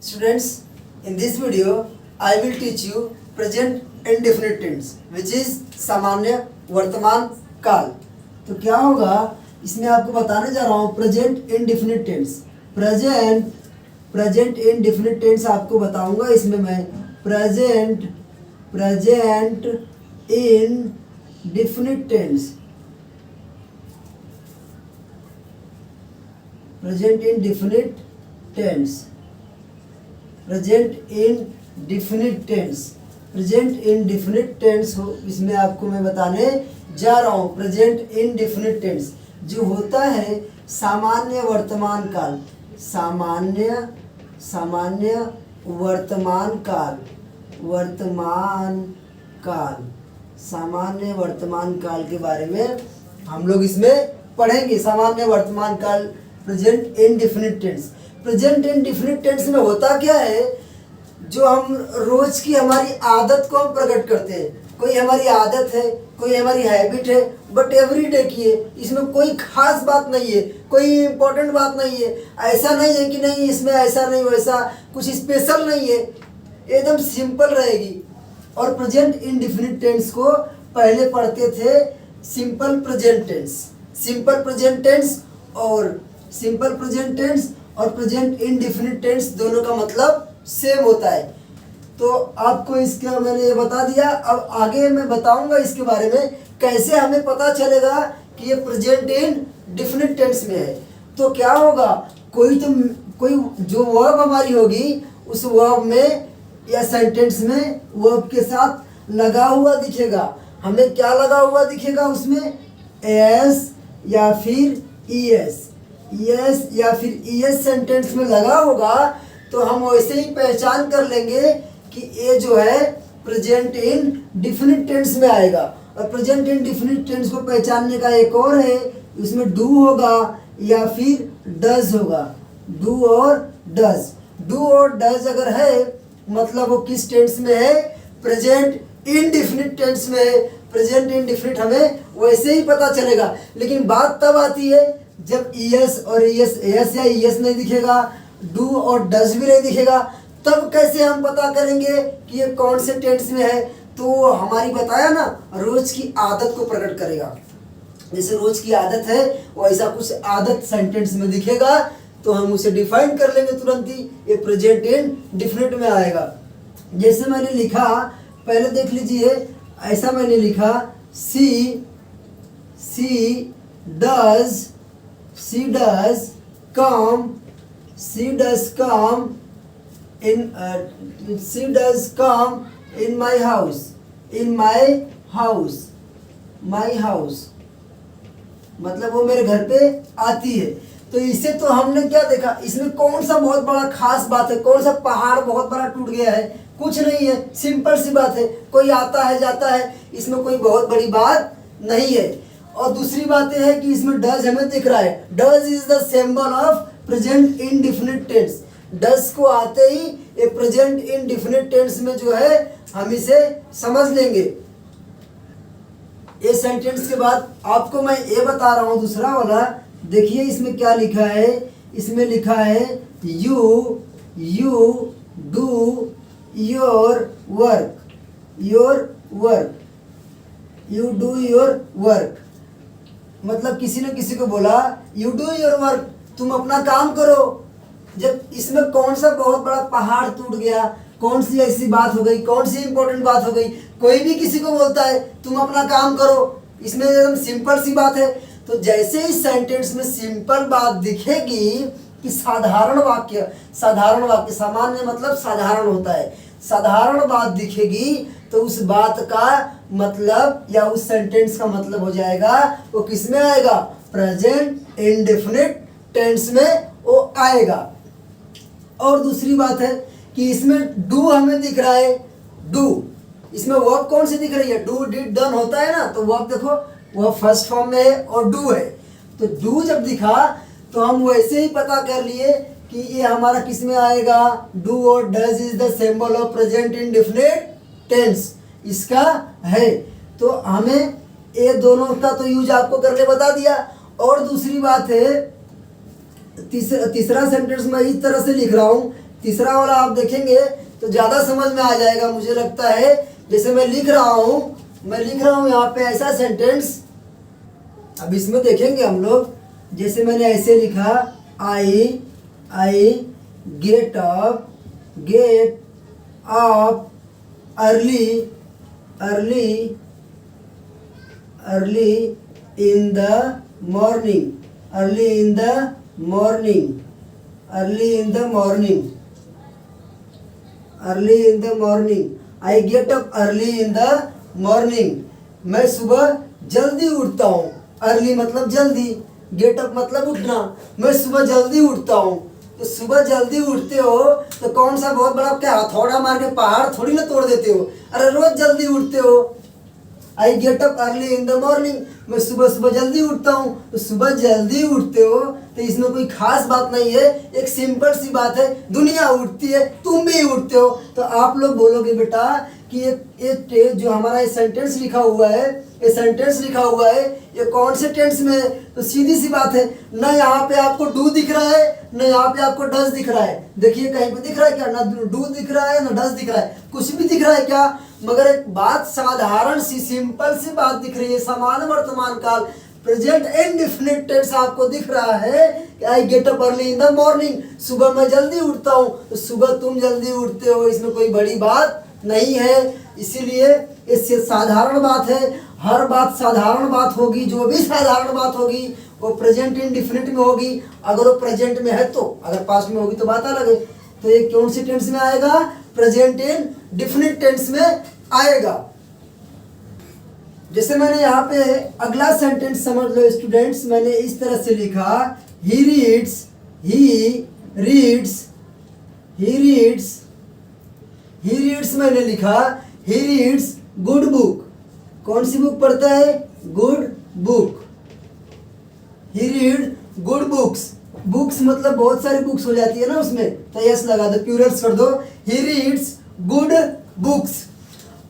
Students, in this video, I will teach you present indefinite tense, which is सामान्य वर्तमान काल। तो क्या होगा, इसमें आपको बताने जा रहा हूँ present indefinite tense. Present indefinite tense आपको बताऊंगा। इसमें मैं present indefinite tense, present indefinite tense, present indefinite tense हो, इसमें आपको मैं बताने जा रहा हूँ। प्रेजेंट इनडिफिनिट टेंस जो होता है सामान्य वर्तमान काल, सामान्य वर्तमान काल के बारे में हम लोग इसमें पढ़ेंगे। सामान्य वर्तमान काल present indefinite tense. Present indefinite tense में होता क्या है, जो हम रोज की हमारी आदत को हम प्रकट करते हैं। कोई हमारी आदत है, कोई हमारी हैबिट है, बट एवरीडे की है। इसमें कोई खास बात नहीं है, कोई इम्पोर्टेंट बात नहीं है। ऐसा नहीं है कि नहीं इसमें ऐसा नहीं वैसा, कुछ स्पेशल नहीं है, एकदम सिंपल रहेगी। और प्रेजेंट इनडिफिनिट टेंस को पहले पढ़ते थे सिंपल प्रेजेंट टेंस और प्रेजेंट इनडिफिनिट टेंस दोनों का मतलब सेम होता है। तो आपको इसका मैंने ये बता दिया। अब आगे मैं बताऊंगा इसके बारे में, कैसे हमें पता चलेगा कि ये प्रेजेंट इनडिफिनिट टेंस में है। तो क्या होगा, कोई जो वर्ब हमारी होगी, उस वर्ब में या सेंटेंस में वर्ब के साथ लगा हुआ दिखेगा। हमें क्या लगा हुआ दिखेगा उसमें, एस या फिर ईएस सेंटेंस में लगा होगा, तो हम वैसे ही पहचान कर लेंगे कि ये जो है प्रेजेंट इनडिफिनिट टेंस में आएगा। और प्रेजेंट इनडिफिनिट टेंस को पहचानने का एक और है, उसमें डू होगा या फिर डज होगा। डू और डज अगर है, मतलब वो किस टेंस में है, प्रेजेंट इनडिफिनिट टेंस में है। प्रेजेंट इनडिफिनिट हमें वैसे ही पता चलेगा। लेकिन बात तब आती है जब एस या ईएस नहीं दिखेगा, डू और डज भी नहीं दिखेगा, तब कैसे हम पता करेंगे कि ये कौन से टेंस में है। तो हमारी बताया ना, रोज की आदत को प्रकट करेगा। जैसे रोज की आदत है, वैसा कुछ आदत सेंटेंस में दिखेगा, तो हम उसे डिफाइन कर लेंगे तुरंत ही, ये प्रेजेंट इनडिफिनिट में आएगा। जैसे मैंने लिखा, पहले देख लीजिए, ऐसा मैंने लिखा, सी come in my house, मतलब वो मेरे घर पे आती है। तो इसे तो हमने क्या देखा, इसमें कौन सा बहुत बड़ा खास बात है, कौन सा पहाड़ बहुत बड़ा टूट गया है, कुछ नहीं है, सिंपल सी बात है। कोई आता है जाता है, इसमें कोई बहुत बड़ी बात नहीं है। और दूसरी बात यह है कि इसमें डज हमें दिख रहा है। Does is the symbol of present indefinite tense. Does को आते ही ये प्रेजेंट इनडिफिनिट टेंस में जो है हम इसे समझ लेंगे। ये सेंटेंस के बाद आपको मैं ये बता रहा हूँ दूसरा वाला। देखिए इसमें क्या लिखा है, इसमें लिखा है यू डू योर वर्क। मतलब किसी ने किसी को बोला यू डू योर वर्क, तुम अपना काम करो। जब इसमें कौन सा बहुत बड़ा पहाड़ टूट गया, कौन सी ऐसी बात हो गई, कौन सी इंपॉर्टेंट बात हो गई, कोई भी किसी को बोलता है तुम अपना काम करो, इसमें एकदम सिंपल सी बात है। तो जैसे इस सेंटेंस में सिंपल बात दिखेगी कि साधारण वाक्य, सामान्य मतलब साधारण होता है, साधारण बात दिखेगी, तो उस बात का मतलब या उस सेंटेंस का मतलब हो जाएगा, वो किस में आएगा, प्रेजेंट इनडेफिनिट टेंस में वो आएगा। और दूसरी बात है कि इसमें डू हमें दिख रहा है। डू, इसमें वर्ब कौन सी दिख रही है, डू डिड डन होता है ना, तो वर्ब देखो वह फर्स्ट फॉर्म में है और डू है। तो डू जब दिखा तो हम वैसे ही पता कर लिए कि ये हमारा किस में आएगा, डू और does is the symbol of present indefinite tense, इसका है। तो हमें ये दोनों का तो यूज आपको करके बता दिया। और दूसरी बात है, तीसरा सेंटेंस मैं इस तरह से लिख रहा हूँ तीसरा वाला आप देखेंगे तो ज़्यादा समझ में आ जाएगा मुझे लगता है। जैसे मैं लिख रहा हूँ यहाँ पे ऐसा सेंटेंस, अब इसमें देखेंगे हम लोग, जैसे मैंने ऐसे लिखा I get up early in the morning, early in the morning, I get up early in the morning, मैं सुबह जल्दी उठता हूँ। अर्ली मतलब जल्दी, गेट अप मतलब उठना, मैं सुबह जल्दी उठता हूँ। तो सुबह जल्दी उठते हो तो कौन सा बहुत बड़ा क्या हथौड़ा मार के पहाड़ थोड़ी ना तोड़ देते हो, अरे रोज जल्दी उठते हो। I get up early in the morning, मैं सुबह जल्दी उठता हूँ। तो सुबह जल्दी उठते हो तो इसमें कोई खास बात नहीं है, एक सिंपल सी बात है, दुनिया उठती है, तुम भी उठते हो। तो आप लोग बोलोगे बेटा कि ये जो हमारा ये सेंटेंस लिखा हुआ है, ये कौन से टेंस में है? तो सीधी सी बात है, ना यहाँ पे आपको डू दिख रहा है, ना यहाँ पे आपको डज दिख रहा है। देखिए कहीं पे दिख रहा है क्या? ना डू दिख रहा है, ना डज दिख रहा है, कुछ भी दिख रहा है क्या? मगर एक बात साधारण सी सिंपल सी बात दिख रही है, समान वर्तमान काल प्रेजेंट इंडेफिनिट टेंस आपको दिख रहा है कि I get up early in the morning, सुबह मैं जल्दी उठता हूँ। तो सुबह तुम जल्दी उठते हो, इसमें कोई बड़ी बात नहीं है। इसीलिए इससे साधारण बात है, हर बात साधारण बात होगी, जो भी साधारण बात होगी वो प्रेजेंट इंडेफिनिट में होगी। अगर वो प्रेजेंट में है तो, अगर पास्ट में होगी तो बात अलग है। तो ये कौन सी टेंस में आएगा? प्रेजेंट इंडेफिनिट टेंस में आएगा। जैसे मैंने यहाँ पे अगला सेंटेंस समझ लो स्टूडेंट्स, मैंने इस तरह से लिखा, ही रीड्स मैंने लिखा, ही रीड्स गुड बुक। कौन सी बुक पढ़ता है? Good book. He read good books. Books मतलब बहुत सारी बुक्स हो जाती है ना उसमें, तो यस लगा दो, प्लूरल्स कर दो, ही रीड्स गुड बुक्स।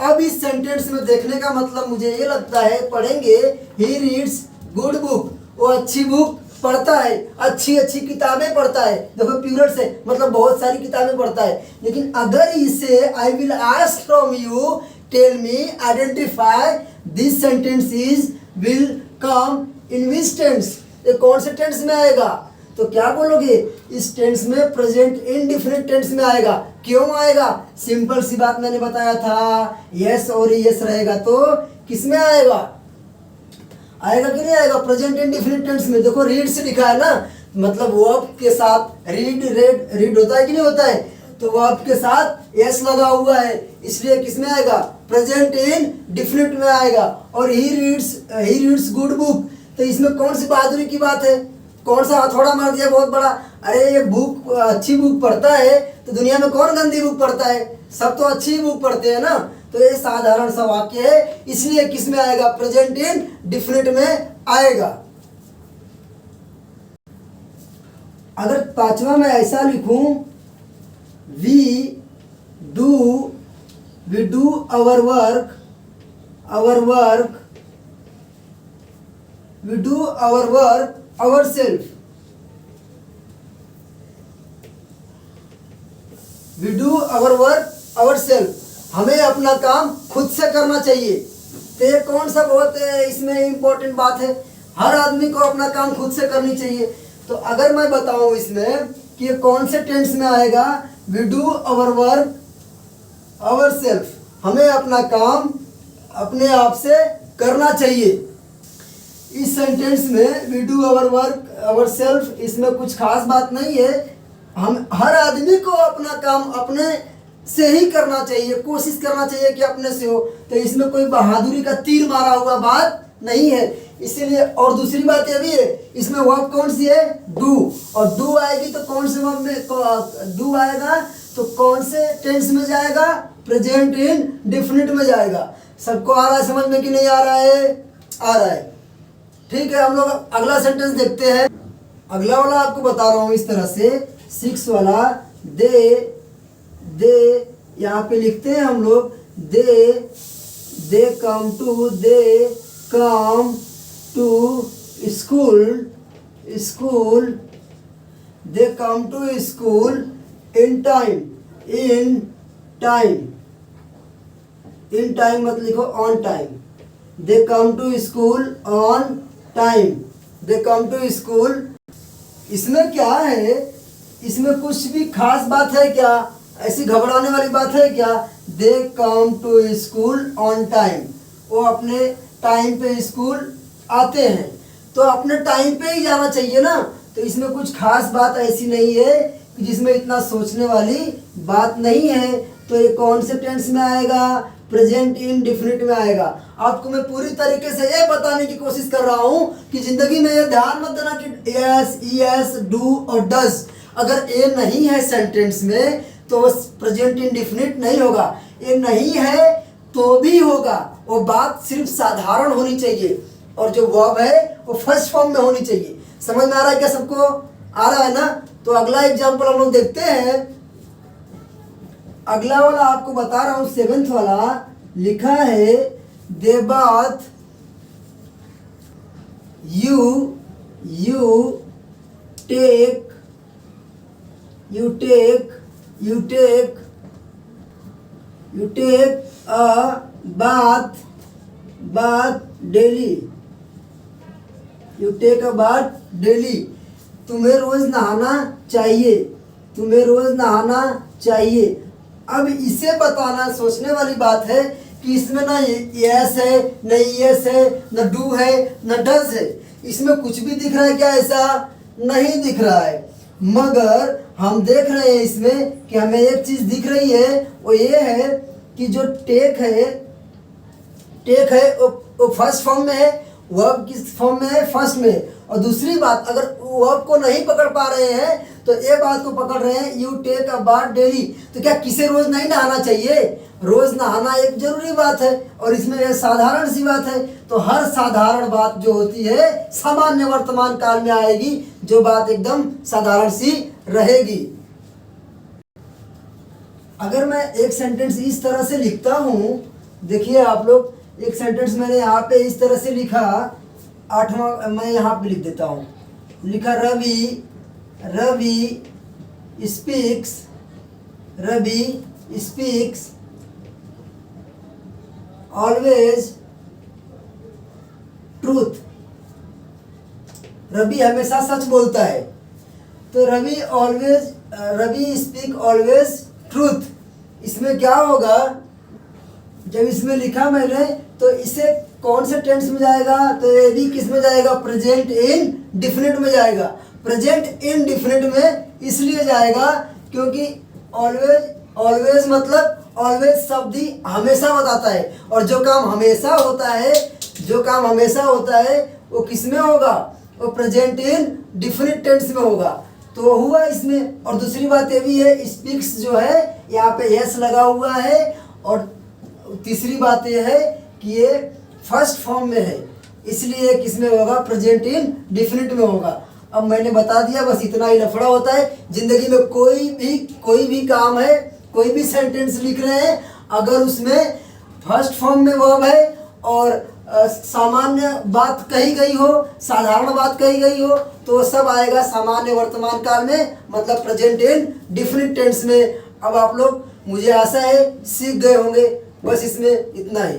अब इस सेंटेंस में देखने का मतलब मुझे ये लगता है, पढ़ेंगे ही रीड्स गुड बुक, वो अच्छी बुक पढ़ता है, अच्छी किताबें पढ़ता है। देखो प्लूरल से मतलब बहुत सारी किताबें पढ़ता है। लेकिन अगर इसे I will ask from you, tell me, identify this sentence is will come in which tense, ये कौन से टेंस में आएगा? तो क्या बोलोगे? इस टेंस में प्रेजेंट इंडेफिनिट टेंस में आएगा। क्यों आएगा? सिंपल सी बात मैंने बताया था, यस और यस रहेगा तो किस में आएगा? आएगा कि नहीं आएगा? प्रेजेंट इंडेफिनिट टेंस में। देखो रीड से लिखा है ना, मतलब वर्ब के साथ रीड होता है कि नहीं होता है? तो वर्ब के साथ यस लगा हुआ है, इसलिए किस में आएगा? प्रेजेंट इंडेफिनिट में आएगा। और ही रीड्स गुड बुक, तो इसमें कौन सी बहादुरी की बात है? कौन सा हथौड़ा मार दिया बहुत बड़ा? अरे ये बुक, अच्छी बुक पढ़ता है तो दुनिया में कौन गंदी बुक पढ़ता है? सब तो अच्छी बुक पढ़ते हैं ना। तो ये साधारण सा वाक्य है, इसलिए किस में आएगा? प्रेजेंट इंडेफिनिट में आएगा। अगर पांचवा में ऐसा लिखूं, we do our work ourselves, we do our work ourselves, हमें अपना काम खुद से करना चाहिए। तो ये कौन सा बहुत इसमें इम्पोर्टेंट बात है, हर आदमी को अपना काम खुद से करनी चाहिए। तो अगर मैं बताऊं इसमें कि ये कौन से टेंस में आएगा, we do our work ourselves, हमें अपना काम अपने आप से करना चाहिए। इस सेंटेंस में we do our work our self, इसमें कुछ खास बात नहीं है। हम हर आदमी को अपना काम अपने से ही करना चाहिए, कोशिश करना चाहिए कि अपने से हो। तो इसमें कोई बहादुरी का तीर मारा हुआ बात नहीं है, इसीलिए। और दूसरी बात ये भी है, इसमें वर्ब कौन सी है? डू। और डू आएगी तो कौन से वर्ब में डू आएगा? तो कौन से टेंस में जाएगा? प्रेजेंट इंडेफिनिट में जाएगा। सबको आ रहा है समझ में कि नहीं आ रहा है? आ रहा है, ठीक है। हम लोग अगला सेंटेंस देखते हैं। अगला वाला आपको बता रहा हूँ इस तरह से, 6 वाला, दे यहाँ पे लिखते हैं हम लोग, they come to school, they come to school in time, in time, in time मत लिखो on time. They come to school on time, they come to school. इसमें क्या है, इसमें कुछ भी खास बात है क्या, ऐसी घबराने वाली बात है क्या? They come to school on time, वो अपने टाइम पे स्कूल आते हैं, तो अपने टाइम पे ही जाना चाहिए ना। तो इसमें कुछ खास बात ऐसी नहीं है कि जिसमें इतना सोचने वाली बात नहीं है। तो ये कौन से टेंस में आएगा? प्रेजेंट इंडेफिनिट में आएगा। आपको मैं पूरी तरीके से ये बताने की कोशिश कर रहा हूँ कि जिंदगी में ये ध्यान मत देना कि यस, ईएस, डू और डज, अगर ये नहीं है सेंटेंस में तो वो प्रेजेंट इंडेफिनिट नहीं होगा। ये नहीं है तो भी होगा, वो बात सिर्फ साधारण होनी चाहिए, और जो वर्ब है वो फर्स्ट फॉर्म में होनी चाहिए। समझ में आ रहा है क्या सबको? आ रहा है ना? तो अगला एग्जाम्पल हम लोग देखते हैं। अगला वाला आपको बता रहा हूं, 7th वाला लिखा है दे बात you take a bath daily, you take a bath daily. तुम्हें रोज नहाना चाहिए, तुम्हें रोज नहाना चाहिए। अब इसे बताना सोचने वाली बात है कि इसमें ना यस है, न यस है, न डू है, न डज है। इसमें कुछ भी दिख रहा है क्या? ऐसा नहीं दिख रहा है। मगर हम देख रहे हैं इसमें कि हमें एक चीज दिख रही है, वो ये है कि जो टेक है वो फर्स्ट फॉर्म में है, वर्ब किस फॉर्म में है? फर्स्ट में। और दूसरी बात, अगर वर्ब को नहीं पकड़ पा रहे हैं तो ये बात को पकड़ रहे हैं, you take a bath daily. तो क्या किसे रोज नहीं नहाना चाहिए? रोज नहाना एक जरूरी बात है, और इसमें यह साधारण सी बात है। तो हर साधारण बात जो होती है सामान्य वर्तमान काल में आएगी, जो बात एकदम साधारण सी रहेगी। अगर मैं एक सेंटेंस इस तरह से लिखता हूं, देखिए आप लोग, एक सेंटेंस मैंने यहाँ पे इस तरह से लिखा, 8वां मैं यहाँ पे लिख देता हूँ। लिखा Ravi speaks always truth. Ravi हमेशा सच बोलता है। तो रवि स्पीक ऑलवेज ट्रूथ। इसमें क्या होगा, जब इसमें लिखा मैंने तो इसे कौन से टेंस में जाएगा? तो ये भी किस में जाएगा? प्रेजेंट इंडेफिनिट में जाएगा। प्रेजेंट इंडेफिनिट में इसलिए जाएगा क्योंकि ऑलवेज मतलब ऑलवेज शब्द ही हमेशा बताता है, और जो काम हमेशा होता है वो किस में होगा? वो प्रेजेंट इंडेफिनिट टेंस में होगा। तो हुआ इसमें। और दूसरी बात ये भी है, स्पीक्स जो है यहाँ पे यस लगा हुआ है, और तीसरी बात ये है कि ये फर्स्ट फॉर्म में है, इसलिए किसमें होगा? प्रेजेंट इंडेफिनिट में होगा। अब मैंने बता दिया, बस इतना ही लफड़ा होता है जिंदगी में। कोई भी काम है, कोई भी सेंटेंस लिख रहे हैं, अगर उसमें फर्स्ट फॉर्म में वर्ब है और सामान्य बात कही गई हो, साधारण बात कही गई हो, तो सब आएगा सामान्य वर्तमान काल में, मतलब प्रेजेंट इंडेफिनिट टेंस में। अब आप लोग, मुझे आशा है, सीख गए होंगे। बस इसमें इतना ही।